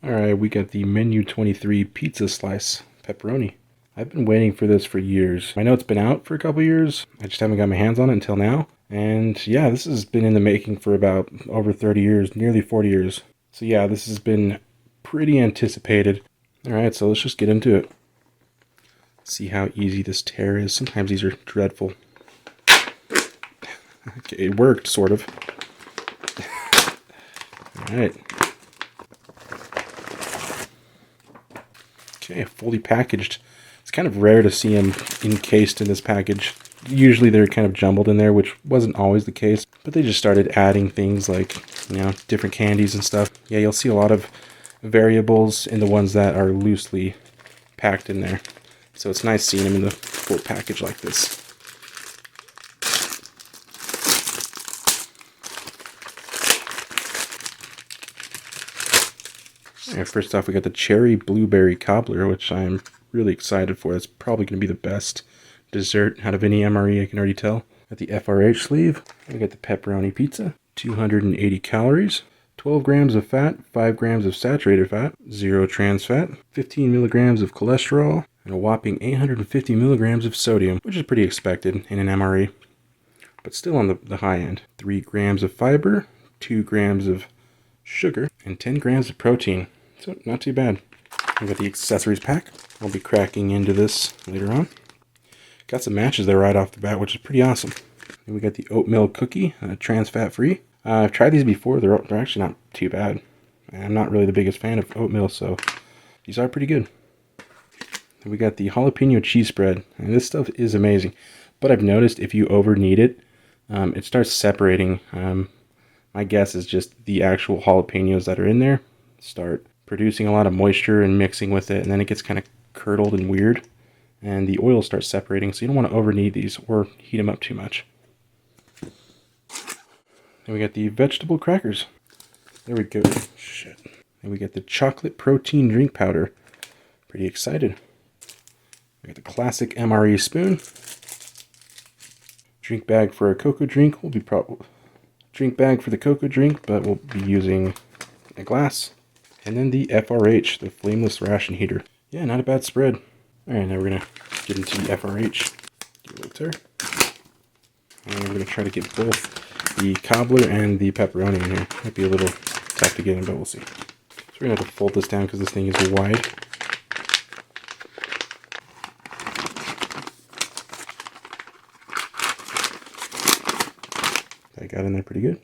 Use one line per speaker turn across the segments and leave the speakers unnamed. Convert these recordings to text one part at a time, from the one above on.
Alright, we got the Menu 23 pizza slice pepperoni. I've been waiting for this for years. I know it's been out for a couple years. I just haven't got my hands on it until now. And yeah, this has been in the making for about over 30 years, nearly 40 years. So yeah, this has been pretty anticipated. Alright, so let's just get into it. See how easy this tear is. Sometimes these are dreadful. Okay, it worked, sort of. Alright. Okay, fully packaged. It's kind of rare to see them encased in this package. Usually they're kind of jumbled in there, which wasn't always the case. But they just started adding things like, different candies and stuff. Yeah, you'll see a lot of variables in the ones that are loosely packed in there. So it's nice seeing them in the full package like this. Alright, first off we got the cherry blueberry cobbler, which I'm really excited for. That's probably going to be the best dessert out of any MRE, I can already tell. Got the FRH sleeve. We got the pepperoni pizza. 280 calories. 12 grams of fat, 5 grams of saturated fat, 0 trans fat, 15 milligrams of cholesterol, and a whopping 850 milligrams of sodium, which is pretty expected in an MRE, but still on the high end. 3 grams of fiber, 2 grams of sugar, and 10 grams of protein. So not too bad. We got the accessories pack. I'll be cracking into this later on. Got some matches there right off the bat, which is pretty awesome. And we got the oatmeal cookie, trans fat free. I've tried these before. They're actually not too bad. I'm not really the biggest fan of oatmeal, so these are pretty good. And we got the jalapeno cheese spread, and this stuff is amazing. But I've noticed if you overknead it, it starts separating. My guess is just the actual jalapenos that are in there start producing a lot of moisture and mixing with it, and then it gets kind of curdled and weird, and the oil starts separating, so you don't want to overknead these or heat them up too much. Then we got the vegetable crackers. There we go. Shit. And we got the chocolate protein drink powder. Pretty excited. We got the classic MRE spoon. Drink bag for a cocoa drink. Drink bag for the cocoa drink, but we'll be using a glass. And then the FRH, the flameless ration heater. Yeah, not a bad spread. Alright, now we're going to get into the FRH. Give it a little tear. And we're going to try to get both the cobbler and the pepperoni in here. Might be a little tough to get in, but we'll see. So we're going to have to fold this down because this thing is wide. That got in there pretty good.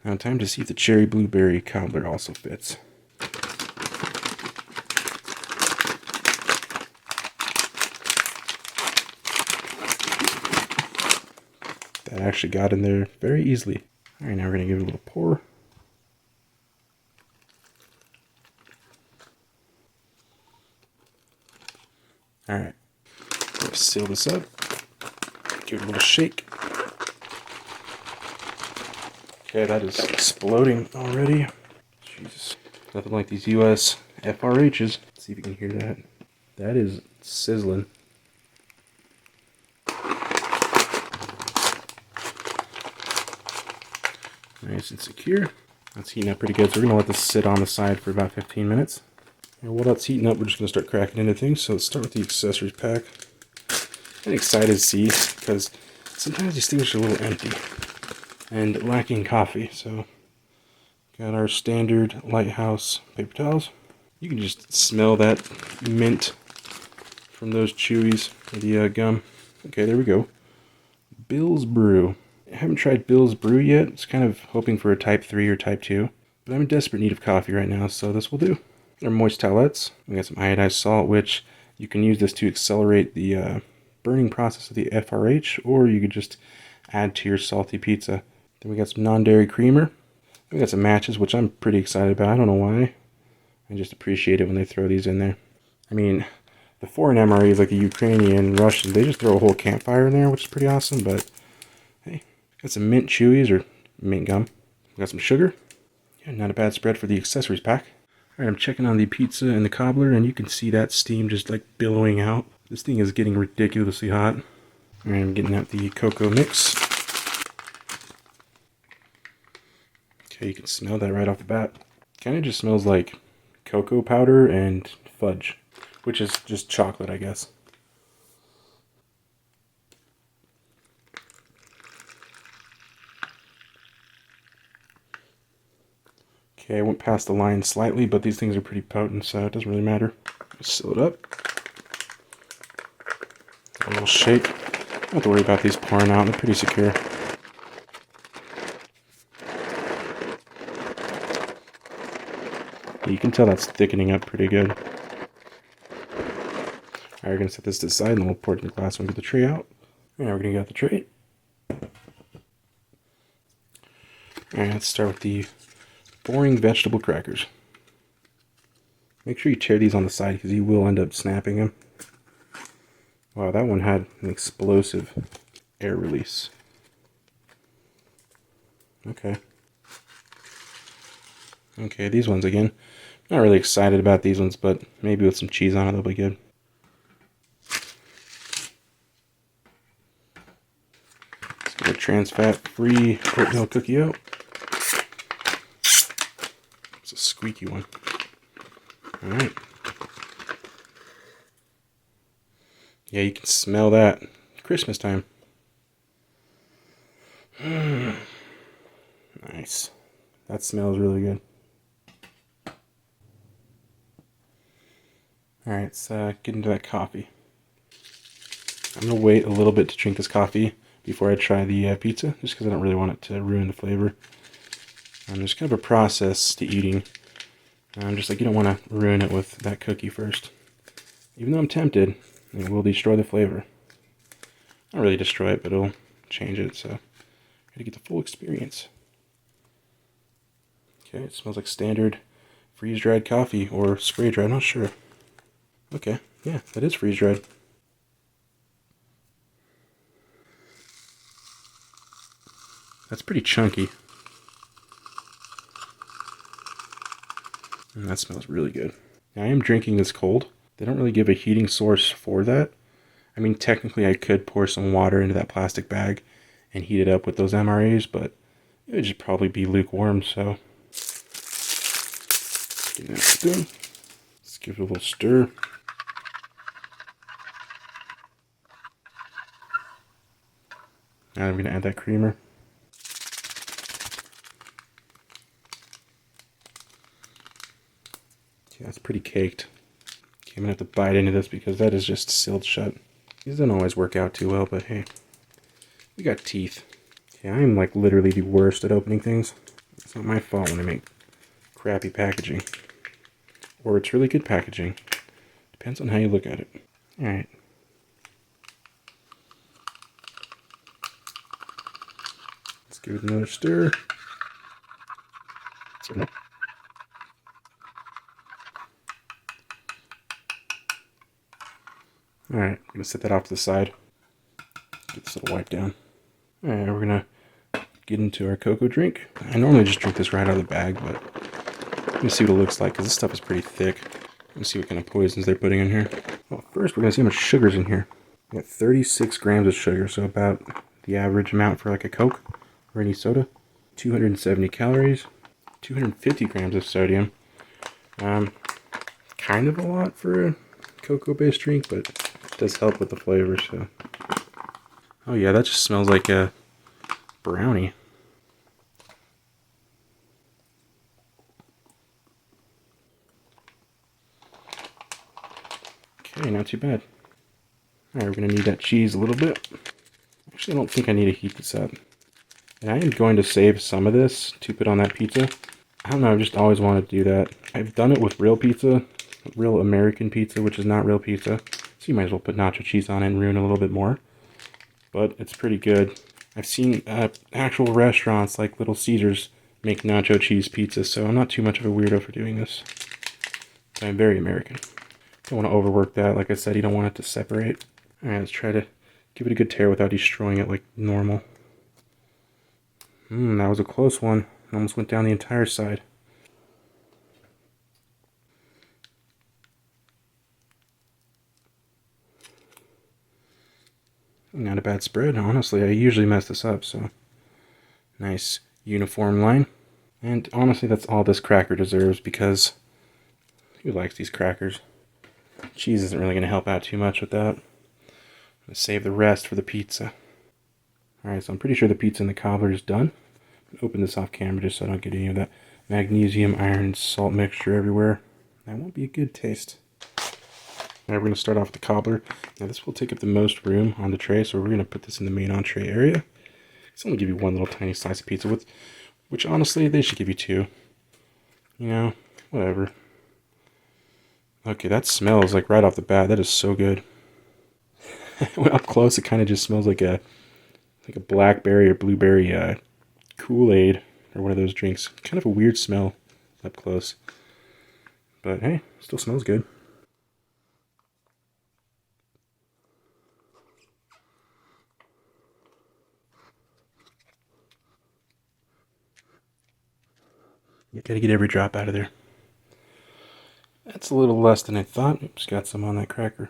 Now time to see if the cherry blueberry cobbler also fits. That actually got in there very easily. Alright, now we're going to give it a little pour. Alright, let's seal this up. Give it a little shake. Okay, that is exploding already. Jesus. Nothing like these US FRHs. Let's see if you can hear that. That is sizzling. Nice and secure. That's heating up pretty good, so we're going to let this sit on the side for about 15 minutes. And while that's heating up, we're just going to start cracking into things. So let's start with the accessories pack. I'm excited to see, because sometimes these things are a little empty and lacking coffee. So got our standard Lighthouse paper towels. You can just smell that mint from those chewies, the gum. Okay, there we go. Bill's Brew. I haven't tried Bill's Brew yet. It's kind of hoping for a type 3 or type 2. But I'm in desperate need of coffee right now, so this will do. Our moist towelettes. We got some iodized salt, which you can use this to accelerate the burning process of the FRH, or you could just add to your salty pizza. Then we got some non-dairy creamer. We got some matches, which I'm pretty excited about. I don't know why. I just appreciate it when they throw these in there. I mean, the foreign MREs like the Ukrainian, Russian, they just throw a whole campfire in there, which is pretty awesome, but hey. Got some mint chewies, or mint gum. Got some sugar. Yeah, not a bad spread for the accessories pack. Alright, I'm checking on the pizza and the cobbler, and you can see that steam just like billowing out. This thing is getting ridiculously hot. Alright, I'm getting out the cocoa mix. Okay, you can smell that right off the bat. Kind of just smells like cocoa powder and fudge, which is just chocolate, I guess. Okay, I went past the line slightly, but these things are pretty potent, so it doesn't really matter. Just seal it up. A little shake. Don't have to worry about these pouring out. They're pretty secure. You can tell that's thickening up pretty good. Alright, we're going to set this to the side and then we'll pour it in the glass and get the tray out. Now we're going to get out the tray. Alright, let's start with the boring vegetable crackers. Make sure you tear these on the side because you will end up snapping them. Wow, that one had an explosive air release. Okay. Okay, these ones again. Not really excited about these ones, but maybe with some cheese on it, they'll be good. Let's get a trans fat-free oatmeal cookie out. It's a squeaky one. Alright. Yeah, you can smell that. Christmas time. Nice. That smells really good. Alright, let's get into that coffee. I'm going to wait a little bit to drink this coffee before I try the pizza, just because I don't really want it to ruin the flavor. There's kind of a process to eating. I'm just like, you don't want to ruin it with that cookie first. Even though I'm tempted, it will destroy the flavor. Not really destroy it, but it'll change it, so gotta get the full experience. Okay, it smells like standard freeze-dried coffee, or spray-dried, I'm not sure. Okay, yeah, that is freeze-dried. That's pretty chunky. And that smells really good. Now, I am drinking this cold. They don't really give a heating source for that. I mean, technically I could pour some water into that plastic bag and heat it up with those MREs, but it would just probably be lukewarm, so. Get that spoon. Let's give it a little stir. Now I'm going to add that creamer. Yeah, it's pretty caked. Okay, I'm going to have to bite into this because that is just sealed shut. These don't always work out too well, but hey, we got teeth. Yeah, I am like literally the worst at opening things. It's not my fault when I make crappy packaging. Or it's really good packaging. Depends on how you look at it. Alright. Let's give it another stir. Alright, I'm going to set that off to the side. Get this little wipe down. Alright, we're going to get into our cocoa drink. I normally just drink this right out of the bag, but let me see what it looks like, because this stuff is pretty thick. Let's see what kind of poisons they're putting in here. Well, first we're going to see how much sugar's in here. We got 36 grams of sugar, so about the average amount for like a Coke or any soda. 270 calories, 250 grams of sodium. Kind of a lot for a cocoa-based drink, but it does help with the flavor, so. Oh yeah, that just smells like a brownie. Okay, not too bad. Alright, we're going to need that cheese a little bit. Actually, I don't think I need to heat this up. And I am going to save some of this to put on that pizza. I don't know, I've just always wanted to do that. I've done it with real pizza, real American pizza, which is not real pizza. So you might as well put nacho cheese on it and ruin it a little bit more. But it's pretty good. I've seen actual restaurants like Little Caesars make nacho cheese pizza, so I'm not too much of a weirdo for doing this. But I'm very American. Don't want to overwork that. Like I said, you don't want it to separate. Alright, let's try to give it a good tear without destroying it like normal. That was a close one. It almost went down the entire side. Not a bad spread, honestly. I usually mess this up, so. Nice uniform line. And honestly, that's all this cracker deserves because Who likes these crackers? Cheese isn't really going to help out too much with that. I'm going to save the rest for the pizza. Alright, so I'm pretty sure the pizza and the cobbler is done. Open this off camera just so I don't get any of that magnesium, iron, salt mixture everywhere. That won't be a good taste. Alright, we're going to start off with the cobbler. Now this will take up the most room on the tray, so we're going to put this in the main entree area. It's only give you one little tiny slice of pizza, which honestly, they should give you two. You know, whatever. Okay, that smells like right off the bat. That is so good. When up close, it kind of just smells like a blackberry or blueberry Kool-Aid or one of those drinks. Kind of a weird smell up close. But hey, still smells good. You gotta get every drop out of there. That's a little less than I thought. Oops, got some on that cracker.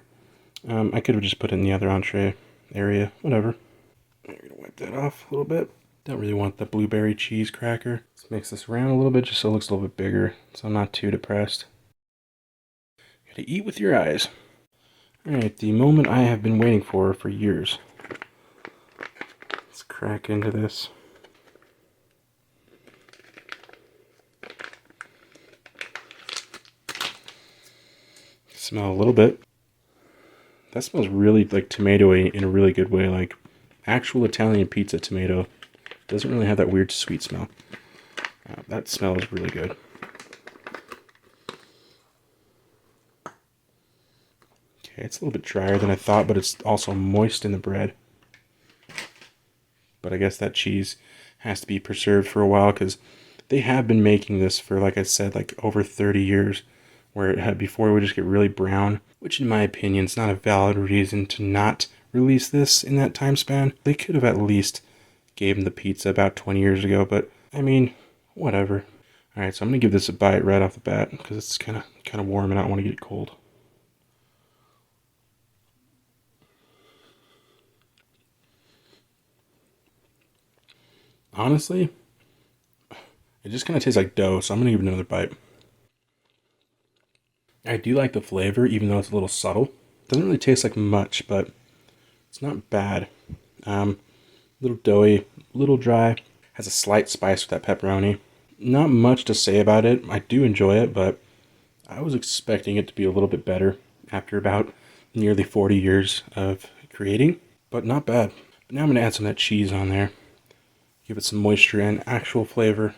I could have just put it in the other entree area. Whatever. I'm gonna wipe that off a little bit. Don't really want the blueberry cheese cracker. Let's mix this around a little bit just so it looks a little bit bigger, so I'm not too depressed. Gotta eat with your eyes. Alright, the moment I have been waiting for years. Let's crack into this. Smell a little bit. That smells really like tomatoey in a really good way, like actual Italian pizza tomato. Doesn't really have that weird sweet smell. That smells really good. Okay, it's a little bit drier than I thought, but it's also moist in the bread. But I guess that cheese has to be preserved for a while because they have been making this for, like I said, like over 30 years. Where it had before it would just get really brown, which in my opinion is not a valid reason to not release this in that time span. They could have at least gave him the pizza about 20 years ago, but I mean, whatever. Alright, so I'm gonna give this a bite right off the bat because it's kind of warm and I don't want to get it cold. Honestly, it just kind of tastes like dough, so I'm gonna give it another bite. I do like the flavor, even though it's a little subtle. Doesn't really taste like much, but it's not bad. Little doughy, little dry. Has a slight spice with that pepperoni. Not much to say about it. I do enjoy it, but I was expecting it to be a little bit better after about nearly 40 years of creating, but not bad. But now I'm going to add some of that cheese on there. Give it some moisture and actual flavor.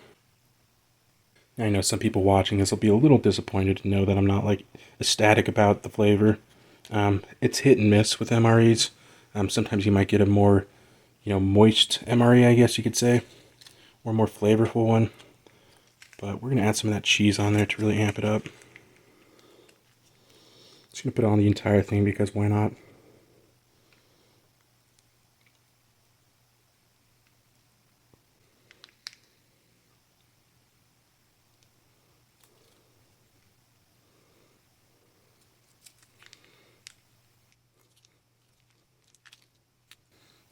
I know some people watching this will be a little disappointed to know that I'm not like ecstatic about the flavor. It's hit and miss with MREs. Sometimes you might get a more, moist MRE, I guess you could say, or more flavorful one. But we're gonna add some of that cheese on there to really amp it up. Just gonna put it on the entire thing because why not?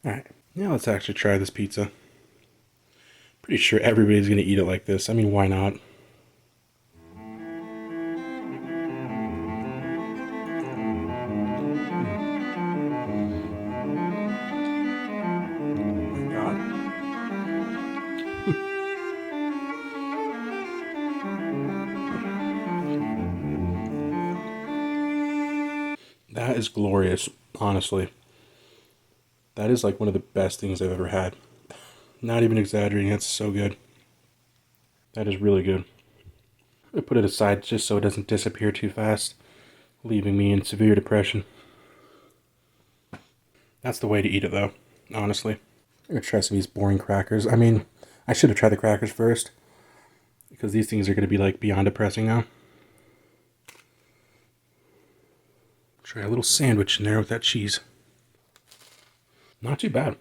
Alright, now let's actually try this pizza. Pretty sure everybody's going to eat it like this. I mean, why not? Oh my God. That is glorious, honestly. That is like one of the best things I've ever had. Not even exaggerating, that's so good. That is really good. I'm going to put it aside just so it doesn't disappear too fast, leaving me in severe depression. That's the way to eat it though, honestly. I'm going to try some of these boring crackers. I mean, I should have tried the crackers first, because these things are going to be like beyond depressing now. Try a little sandwich in there with that cheese. Not too bad.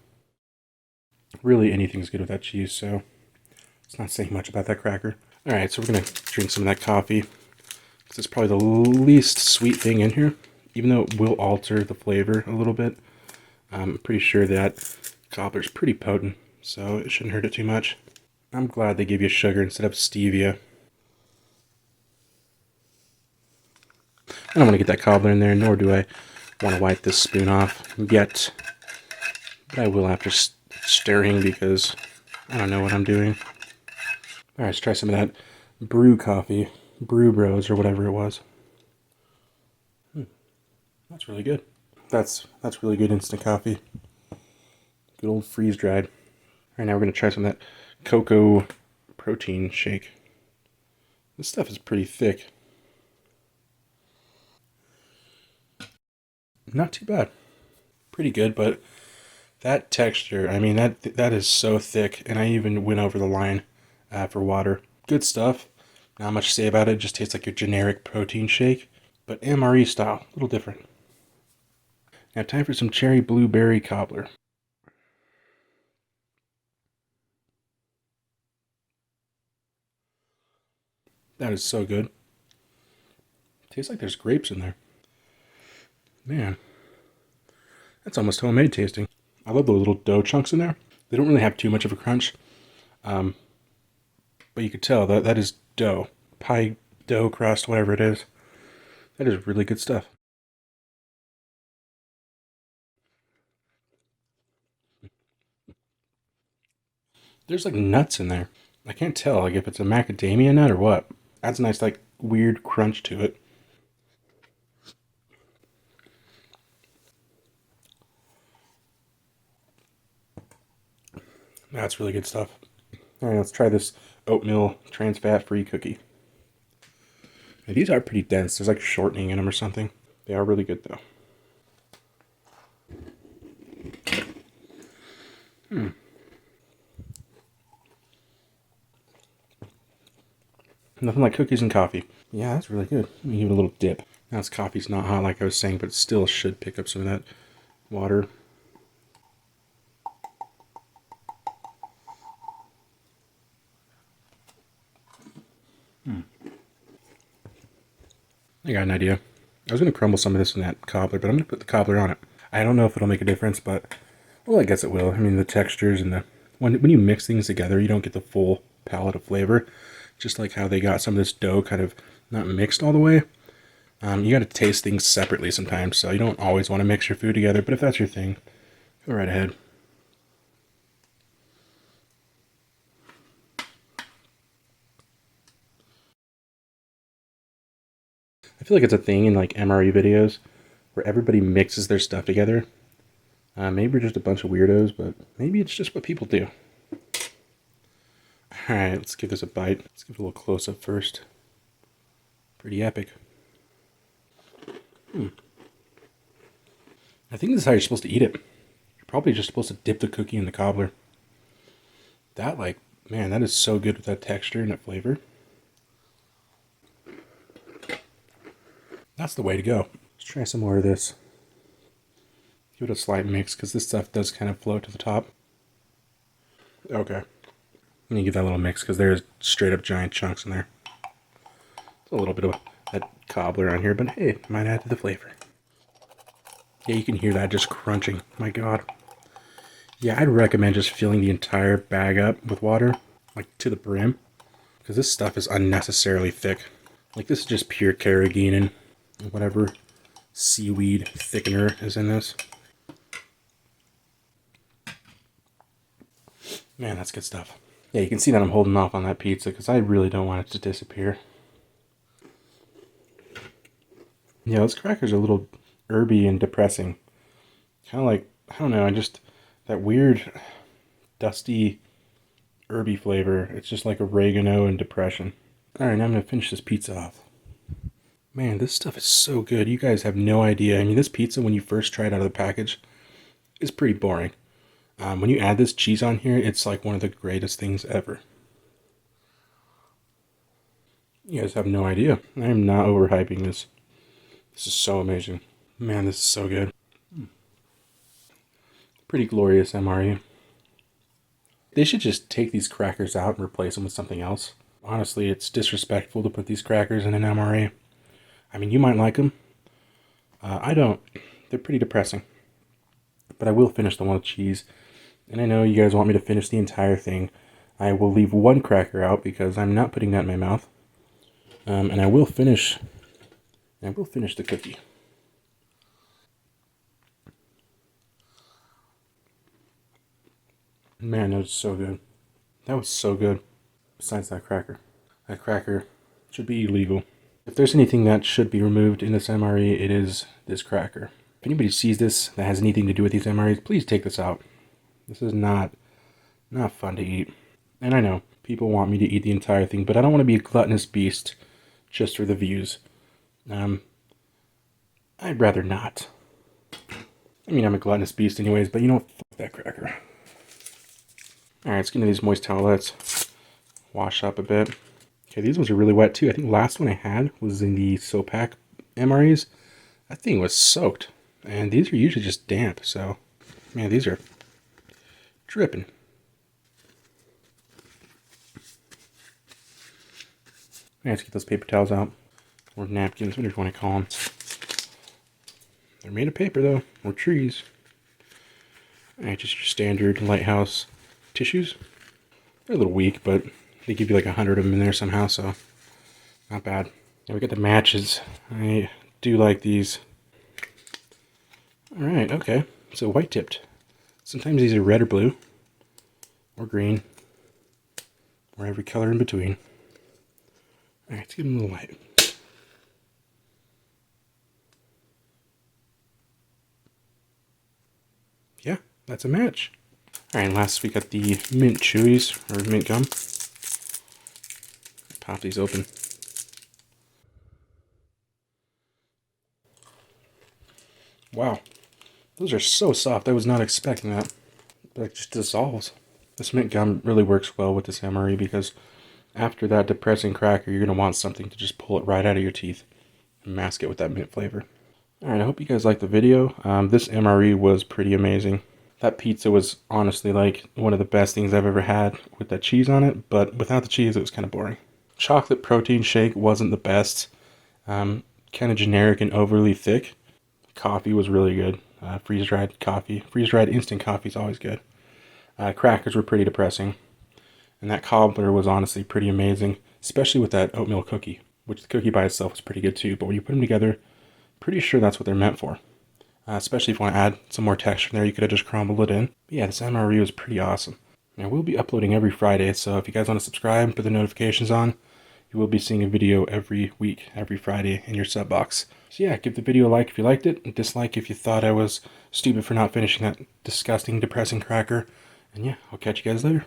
Really, anything's good with that cheese, so it's not saying much about that cracker. Alright, so we're going to drink some of that coffee, because it's probably the least sweet thing in here, even though it will alter the flavor a little bit. I'm pretty sure that cobbler's pretty potent, so it shouldn't hurt it too much. I'm glad they give you sugar instead of stevia. I don't want to get that cobbler in there, nor do I want to wipe this spoon off yet. But I will after stirring because I don't know what I'm doing. Alright, let's try some of that brew coffee. Brew Bros or whatever it was. That's really good. That's really good instant coffee. Good old freeze dried. Alright, now we're going to try some of that cocoa protein shake. This stuff is pretty thick. Not too bad. Pretty good, but that texture, I mean, that is so thick, and I even went over the line for water. Good stuff. Not much to say about it. Just tastes like your generic protein shake, but MRE style, a little different. Now time for some cherry blueberry cobbler. That is so good. Tastes like there's grapes in there. Man, that's almost homemade tasting. I love the little dough chunks in there. They don't really have too much of a crunch, but you could tell that is dough. Pie dough crust, whatever it is. That is really good stuff. There's like nuts in there. I can't tell like if it's a macadamia nut or what. Adds a nice like weird crunch to it. That's really good stuff. All right, let's try this oatmeal trans fat free cookie. Now, these are pretty dense. There's like shortening in them or something. They are really good though. Nothing like cookies and coffee. Yeah, that's really good. Let me give it a little dip. Now this coffee's not hot like I was saying, but it still should pick up some of that water. I got an idea. I was going to crumble some of this in that cobbler, but I'm going to put the cobbler on it. I don't know if it'll make a difference, but, well, I guess it will. I mean, the textures and when you mix things together, you don't get the full palette of flavor. Just like how they got some of this dough kind of not mixed all the way. You got to taste things separately sometimes, so you don't always want to mix your food together, but if that's your thing, go right ahead. I feel like it's a thing in like MRE videos where everybody mixes their stuff together. Maybe we're just a bunch of weirdos, but maybe it's just what people do. Alright, let's give this a bite. Let's give it a little close-up first. Pretty epic. I think this is how you're supposed to eat it. You're probably just supposed to dip the cookie in the cobbler. That, like, man, that is so good with that texture and that flavor. That's the way to go. Let's try some more of this. Give it a slight mix, because this stuff does kind of float to the top. Okay. Let me give that a little mix, because there's straight up giant chunks in there. It's a little bit of that cobbler on here, but hey, it might add to the flavor. Yeah, you can hear that just crunching. My God. Yeah, I'd recommend just filling the entire bag up with water, like to the brim, because this stuff is unnecessarily thick. Like, this is just pure carrageenan, whatever seaweed thickener is in this. Man, that's good stuff. Yeah, you can see that I'm holding off on that pizza because I really don't want it to disappear. Yeah, those crackers are a little herby and depressing. Kind of like, I don't know, that weird, dusty, herby flavor. It's just like oregano and depression. Alright, now I'm going to finish this pizza off. Man, this stuff is so good. You guys have no idea. I mean, this pizza, when you first try it out of the package, is pretty boring. When you add this cheese on here, it's like one of the greatest things ever. You guys have no idea. I am not overhyping this. This is so amazing. Man, this is so good. Pretty glorious MRE. They should just take these crackers out and replace them with something else. Honestly, it's disrespectful to put these crackers in an MRE. I mean, you might like them. I don't. They're pretty depressing. But I will finish the one with cheese. And I know you guys want me to finish the entire thing. I will leave one cracker out because I'm not putting that in my mouth. And I will finish And we'll finish the cookie. Man, that was so good. That was so good. Besides that cracker. That cracker should be illegal. If there's anything that should be removed in this MRE, it is this cracker. If anybody sees this that has anything to do with these MREs, please take this out. This is not fun to eat. And I know, people want me to eat the entire thing, but I don't want to be a gluttonous beast just for the views. I'd rather not. I mean, I'm a gluttonous beast anyways, but you know what? Fuck that cracker. Alright, let's get into these moist towelettes. Wash up a bit. Okay, these ones are really wet too. I think the last one I had was in the Sopak MREs. That thing was soaked. And these are usually just damp, so... Man, these are dripping. Let's get those paper towels out. Or napkins, whatever you want to call them. They're made of paper though, or trees. Alright, just your standard lighthouse tissues. They're a little weak, but they give you like 100 of them in there somehow, so not bad. Now we got the matches. I do like these. Alright, okay. So white tipped. Sometimes these are red or blue, or green, or every color in between. Alright, let's give them a little light. Yeah, that's a match. Alright, last we got the mint chewies, or mint gum. Pop these open. Wow, those are so soft. I was not expecting that. But it just dissolves. This mint gum really works well with this MRE because after that depressing cracker, you're going to want something to just pull it right out of your teeth and mask it with that mint flavor. Alright, I hope you guys liked the video. This MRE was pretty amazing. That pizza was honestly like one of the best things I've ever had with that cheese on it, but without the cheese it was kind of boring. Chocolate protein shake wasn't the best. Kind of generic and overly thick. Coffee was really good. Freeze-dried coffee. Freeze-dried instant coffee is always good. Crackers were pretty depressing. And that cobbler was honestly pretty amazing, especially with that oatmeal cookie, which the cookie by itself was pretty good too, but when you put them together, pretty sure that's what they're meant for. Especially if you want to add some more texture in there, you could have just crumbled it in. But yeah, this MRE was pretty awesome. Now, we'll be uploading every Friday, so if you guys want to subscribe, put the notifications on, you will be seeing a video every week, every Friday in your sub box. So yeah, give the video a like if you liked it, and dislike if you thought I was stupid for not finishing that disgusting, depressing cracker. And yeah, I'll catch you guys later.